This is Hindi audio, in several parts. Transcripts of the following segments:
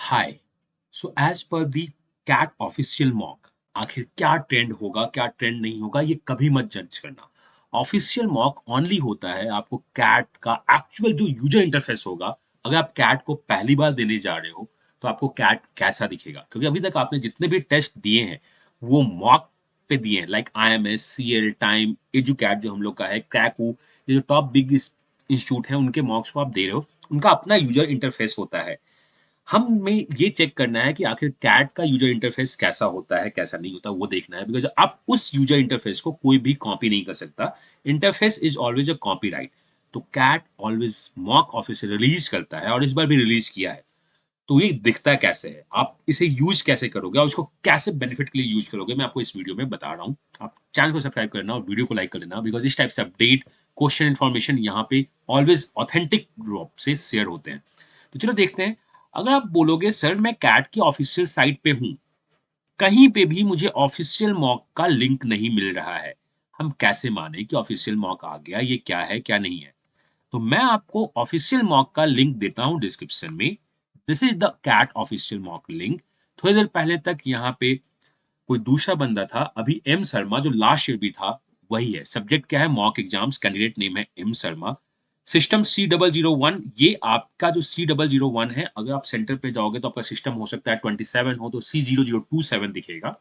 हाय। सो एज पर दी कैट ऑफिशियल मॉक, आखिर क्या ट्रेंड होगा क्या ट्रेंड नहीं होगा ये कभी मत जज करना। ऑफिशियल मॉक ओनली होता है आपको कैट का एक्चुअल जो यूजर इंटरफेस होगा। अगर आप कैट को पहली बार देने जा रहे हो तो आपको कैट कैसा दिखेगा, क्योंकि अभी तक आपने जितने भी टेस्ट दिए हैं वो मॉक पे दिए हैं, लाइक IMS, CL, टाइम, एजुकैट जो हम लोग का है, क्रैकू, ये जो टॉप बिग इंस्टीट्यूट हैं उनके मॉक्स को आप दे रहे हो। उनका अपना यूजर इंटरफेस होता है। हमें ये चेक करना है कि आखिर कैट का यूजर इंटरफेस कैसा होता है कैसा नहीं होता, वो देखना है, बिकॉज आप उस यूजर इंटरफेस को कोई भी कॉपी नहीं कर सकता। Interface is always a copyright. तो CAT always mock office release करता है और इस बार भी रिलीज किया है। तो ये दिखता कैसे है, आप इसे यूज कैसे करोगे और इसको कैसे बेनिफिट के लिए यूज करोगे, मैं आपको इस वीडियो में बता रहा हूँ। आप चैनल को सब्सक्राइब करना और वीडियो को लाइक कर देना, बिकॉज इस टाइप से अपडेट, क्वेश्चन, इन्फॉर्मेशन यहाँ पे ऑलवेज ऑथेंटिक रूप से शेयर होते हैं। तो चलो देखते हैं। अगर आप बोलोगे सर मैं कैट की ऑफिशियल साइट पे हूँ, कहीं पे भी मुझे ऑफिशियल मॉक का लिंक नहीं मिल रहा है, हम कैसे माने कि ऑफिशियल मॉक आ गया, ये क्या है क्या नहीं है। तो मैं आपको ऑफिशियल मॉक का लिंक देता हूं डिस्क्रिप्शन में। This is the CAT official mock link. थोड़ी देर पहले तक यहाँ पे कोई दूसरा बंदा था, अभी एम शर्मा जो लास्ट ईयर भी था वही है। सब्जेक्ट क्या है, मॉक एग्जाम्स, कैंडिडेट नेम है एम शर्मा। सिस्टम C001, ये आपका जो C001 है, अगर आप सेंटर पे जाओगे तो आपका सिस्टम हो सकता है 27 हो तो C0027 दिखेगा।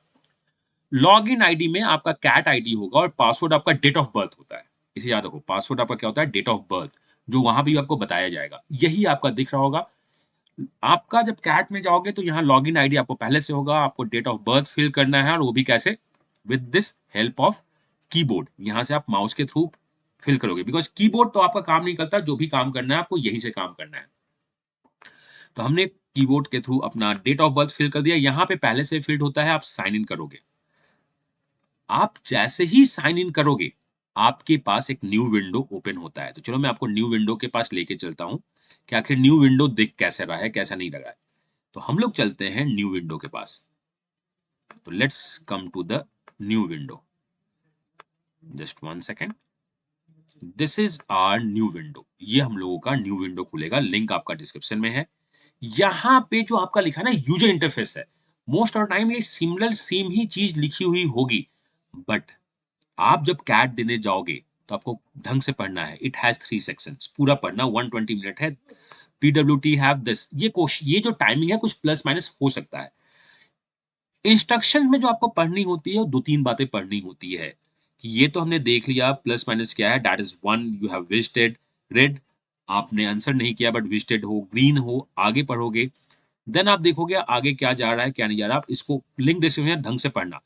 लॉग इन आईडी में आपका कैट आईडी होगा और पासवर्ड आपका डेट ऑफ बर्थ होता है। इसे याद रखो, पासवर्ड आपका क्या होता है, डेट ऑफ बर्थ, जो वहां भी आपको बताया जाएगा, यही आपका दिख रहा होगा। आपका जब कैट में जाओगे तो यहाँ लॉग इन आईडी आपको पहले से होगा, आपको डेट ऑफ बर्थ फिल करना है, और वो भी कैसे, with this help of keyboard. यहाँ से आप माउस के थ्रू फिल करोगे, बिकॉज कीबोर्ड तो आपका काम नहीं करता, जो भी काम करना है आपको यहीं से काम करना है। तो हमने कीबोर्ड के थ्रू अपना डेट ऑफ बर्थ फिल कर दिया, यहाँ पे पहले से फिल्ड होता है, आप साइन इन करोगे। आप जैसे ही साइन इन करोगे आपके पास एक न्यू विंडो ओपन होता है। तो चलो मैं आपको न्यू विंडो के पास लेके चलता हूँ कि आखिर न्यू विंडो दिख कैसे रहा है कैसा नहीं लग रहा है। तो हम लोग चलते हैं न्यू विंडो के पास। तो let's come to the new window. Just one second. This is our new window. ये हम लोगों का न्यू विंडो खुलेगा, लिंक आपका डिस्क्रिप्शन में है। यहाँ पे जो आपका लिखा है ना यूजर इंटरफेस है, मोस्ट ऑफ टाइम ये सिमिलर सेम ही चीज लिखी हुई होगी, बट आप जब कैट देने जाओगे तो आपको ढंग से पढ़ना है। इट हैज 3 सेक्शंस, पूरा पढ़ना, 120 मिनट है। पीडब्ल्यूटी हैव दिस, ये जो टाइमिंग है कुछ प्लस माइनस हो सकता है। इंस्ट्रक्शंस में जो आपको पढ़नी होती है वो दो तीन बातें पढ़नी होती है कि ये तो हमने देख लिया प्लस माइनस क्या है, that is one, you have visited. Red, आपने आंसर नहीं किया बट विजिटेड हो। ग्रीन हो, आगे पढ़ोगे। देन आप देखोगे आगे क्या जा रहा है क्या नहीं जा रहा, आप इसको लिंक डिस्क्रिप्शन ढंग से पढ़ना।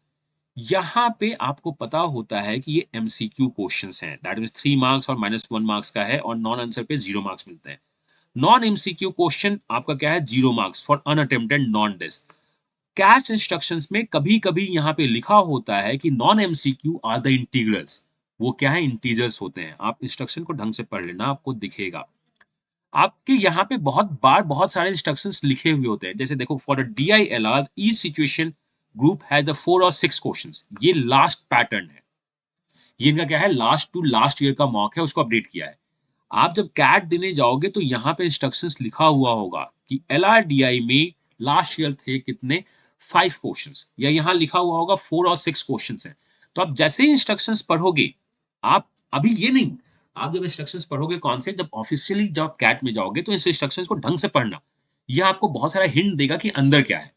यहाँ पे आपको पता होता है कि ये एमसीक्यू क्वेश्चंस हैं, दैट मींस 3 मार्क्स और -1 मार्क्स का है, और नॉन आंसर पे 0 मार्क्स मिलते हैं। नॉन एमसीक्यू क्वेश्चन आपका क्या है, 0 मार्क्स फॉर अनअटेम्प्टेड नॉन डिस। कैच इंस्ट्रक्शंस में कभी-कभी यहाँ पे लिखा होता है कि non MCQ are the integrals. वो क्या है, इंटीजर्स होते हैं। आप इंस्ट्रक्शन को ढंग से पढ़ लेना, आपको दिखेगा। आपके यहाँ पे बहुत बार बहुत सारे इंस्ट्रक्शंस लिखे हुए होते हैं, जैसे देखो, for a DILR each situation group has the 4 और 6 क्वेश्चंस। ये लास्ट पैटर्न है, ये इनका क्या है, लास्ट टू लास्ट ईयर का मॉक है, उसको अपडेट किया है। आप जब कैट देने जाओगे तो यहाँ पे इंस्ट्रक्शंस लिखा हुआ होगा कि LRDI में लास्ट ईयर थे कितने, 5 क्वेश्चंस, या यहाँ लिखा हुआ होगा 4 और 6 क्वेश्चंस हैं। तो आप जैसे ही इंस्ट्रक्शंस पढ़ोगे, आप अभी ये नहीं, आप जब इंस्ट्रक्शंस पढ़ोगे कौन से, जब ऑफिशियली जब आप कैट में जाओगे तो इस इंस्ट्रक्शंस को ढंग से पढ़ना। यह आपको बहुत सारा हिंट देगा कि अंदर क्या है।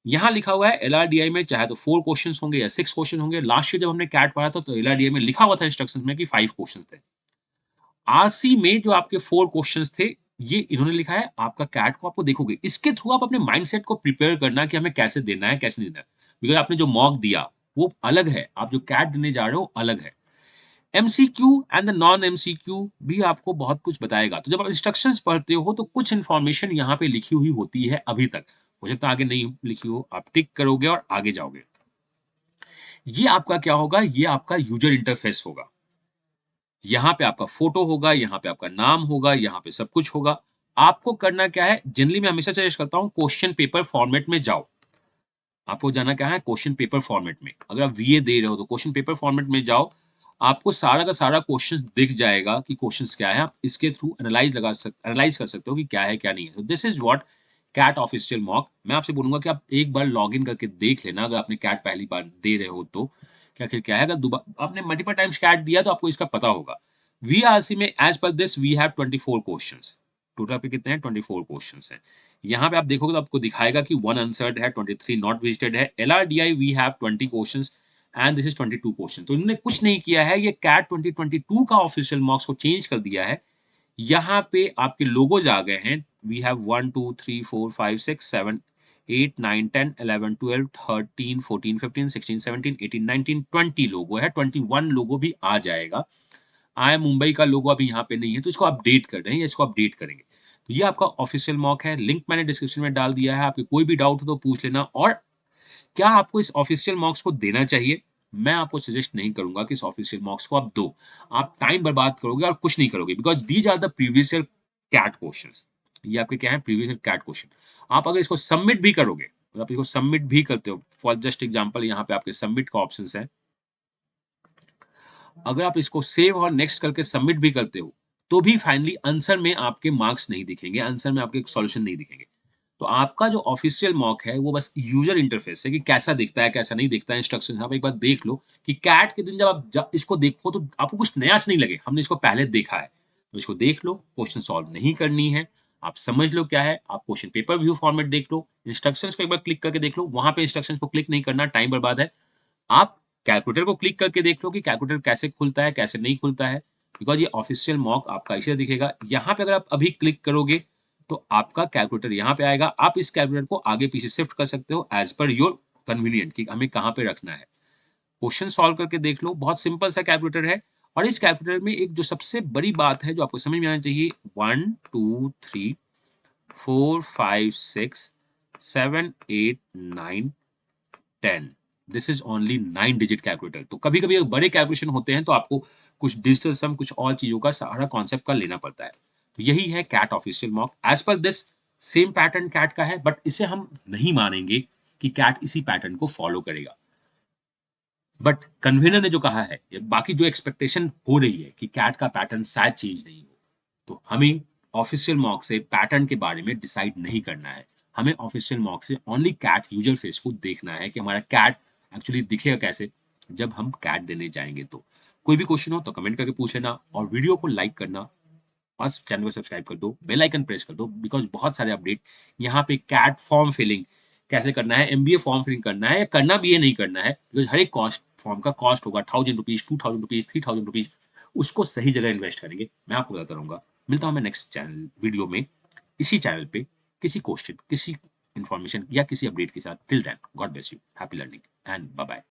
यहाँ लिखा हुआ है LRDI में चाहे तो 4 क्वेश्चंस होंगे या 6 क्वेश्चन होंगे। लास्ट ईयर जब हमने कैट पढ़ा था तो LRDI में लिखा हुआ था इंस्ट्रक्शंस में कि 5 क्वेश्चन थे। आरसी में जो आपके 4 क्वेश्चंस थे, ये इन्होंने लिखा है। आपका कैट को आपको देखोगे, इसके थ्रू आप अपने माइंडसेट को प्रिपेयर करना कि हमें कैसे देना है कैसे नहीं देना है, बिकॉज आपने जो मॉक दिया वो अलग है, आप जो कैट देने जा रहे हो अलग है। MCQ and the non MCQ भी आपको बहुत कुछ बताएगा। तो जब आप इंस्ट्रक्शंस पढ़ते हो तो कुछ इंफॉर्मेशन यहाँ पे लिखी हुई होती है, अभी तक हो सकता है आगे नहीं लिखी हो, आप टिक करोगे और आगे जाओगे। ये आपका क्या होगा, ये आपका यूजर इंटरफेस होगा। यहाँ पे आपका फोटो होगा, यहाँ पे आपका नाम होगा, यहाँ पे सब कुछ होगा। आपको करना क्या है, जनरली मैं हमेशा सजेस्ट करता हूँ क्वेश्चन पेपर फॉर्मेट में जाओ। आपको जाना क्या है, क्वेश्चन पेपर फॉर्मेट में। अगर आप VA दे रहे हो तो क्वेश्चन पेपर फॉर्मेट में जाओ। आपको सारा का सारा क्वेश्चन दिख जाएगा कि क्वेश्चंस क्या है। आप इसके थ्रू एनालाइज कर सकते हो कि क्या है क्या नहीं है। तो this is what CAT official mock. मैं आपसे बोलूंगा कि आप एक बार लॉग इन करके देख लेना, अगर आपने कैट पहली बार दे रहे हो तो क्या आखिर क्या है। अगर दोबारा आपने मल्टीपल टाइम्स कैट दिया तो आपको इसका पता होगा। वीआरसी में as per this we have 24 questions. Total पे कितने हैं? 24 क्वेश्चंस हैं। यहाँ पे आप देखोगे तो आपको दिखाएगा कि 1 आंसर्ड है, 23 नॉट विजिटेड है। LRDI we have 20 questions and this is 22 question. तो इन्होंने कुछ नहीं किया है, ये कैट 2022 का ऑफिशियल मार्क्स को चेंज कर दिया है। यहाँ पे आपके लोगोज आ गए हैं। वी हैव 1 2 3 4 5 6 7 8 9 10 11 12 13 14 15 16 17 18 19 20 लोगो है। 21 लोगो भी आ जाएगा। आई मुंबई का लोगो अभी यहाँ पे नहीं है, तो इसको अपडेट कर रहे हैं, इसको अपडेट करेंगे। तो ये आपका ऑफिशियल मॉक है, लिंक मैंने डिस्क्रिप्शन में डाल दिया है। आपके कोई भी डाउट हो तो पूछ लेना। और क्या आपको इस ऑफिशियल मार्क्स को देना चाहिए? मैं आपको सजेस्ट नहीं करूंगा कि इस ऑफिशियल मार्क्स को आप दो। आप टाइम बर्बाद करोगे और कुछ नहीं करोगे, because these are the previous year CAT questions. ये आपके क्या है? Previous year CAT question. आप अगर इसको सबमिट भी करोगे, अगर आप इसको सबमिट भी करते हो, फॉर जस्ट एग्जांपल यहाँ पे आपके सबमिट का ऑप्शन है। अगर आप इसको सेव और नेक्स्ट करके सबमिट भी करते हो, तो भी फाइनली आंसर में आपके मार्क्स नहीं दिखेंगे, आंसर में आपके सॉल्यूशन नहीं दिखेंगे। तो आपका जो ऑफिशियल मॉक है वो बस यूजर इंटरफेस है कि कैसा दिखता है, कैसा नहीं दिखता है। इंस्ट्रक्शन आप एक बार देख लो कि कैट के दिन जब इसको देखो तो आपको कुछ नया से नहीं लगे, हमने इसको पहले देखा है। तो इसको देख लो, क्वेश्चन सॉल्व नहीं करनी है, आप समझ लो क्या है। आप क्वेश्चन पेपर व्यू फॉर्मेट देख लो, इंस्ट्रक्शंस को एक बार क्लिक करके देख लो। वहां पे इंस्ट्रक्शंस को क्लिक नहीं करना, टाइम बर्बाद है। आप कैलकुलेटर को क्लिक करके देख लो कि कैलकुलेटर कैसे खुलता है, कैसे नहीं खुलता है। बिकॉज ये ऑफिशियल मॉक आपका इसे दिखेगा। यहाँ पे अगर आप अभी क्लिक करोगे तो आपका कैलकुलेटर यहाँ पे आएगा। आप इस कैलकुलेटर को आगे पीछे शिफ्ट कर सकते हो एज पर योर कन्वीनियंट कि हमें कहाँ पे रखना है। क्वेश्चन सॉल्व करके देख लो, बहुत सिंपल सा कैलकुलेटर है। और इस कैलकुलेटर में एक जो सबसे बड़ी बात है जो आपको समझ में आना चाहिए, 1 2 3 4 5 6 7 8 9 10, this is only 9 digit calculator. तो कभी कभी बड़े कैलकुलेशन होते हैं तो आपको कुछ डिजिटल सम, कुछ और चीजों का सहारा कॉन्सेप्ट का लेना पड़ता है। तो यही है CAT official mock. As per this same pattern CAT का है, बट इसे हम नहीं मानेंगे कि कैट इसी पैटर्न को फॉलो करेगा। बट कन्वीनर ने जो कहा है, ये बाकी जो एक्सपेक्टेशन हो रही है कि कैट का पैटर्न शायद चेंज नहीं हो, तो हमें ऑफिशियल मॉक से पैटर्न के बारे में डिसाइड नहीं करना है। हमें ऑफिशियल मॉक से ओनली कैट यूजर फेस को देखना है कि हमारा कैट एक्चुअली दिखेगा कैसे जब हम कैट देने जाएंगे। तो कोई भी क्वेश्चन हो तो कमेंट करके पूछ लेना, और वीडियो को लाइक करना और चैनल को सब्सक्राइब कर दो, बेल आइकन प्रेस कर दो। बिकॉज बहुत सारे अपडेट यहाँ पे, कैट फॉर्म फिलिंग कैसे करना है, एमबीए फॉर्म फिलिंग करना है या करना भी ये नहीं करना है, बिकॉज हर एक कॉस्ट फॉर्म का कॉस्ट होगा 1000 रुपीज, 2000 रुपीज, 3000 रुपीज। उसको सही जगह इन्वेस्ट करेंगे, मैं आपको बताता रहूंगा। मिलता हूं मैं नेक्स्ट चैनल वीडियो में, इसी चैनल पे, किसी क्वेश्चन, किसी इंफॉर्मेशन या किसी अपडेट के साथ। Till then, God bless you, happy learning and bye bye.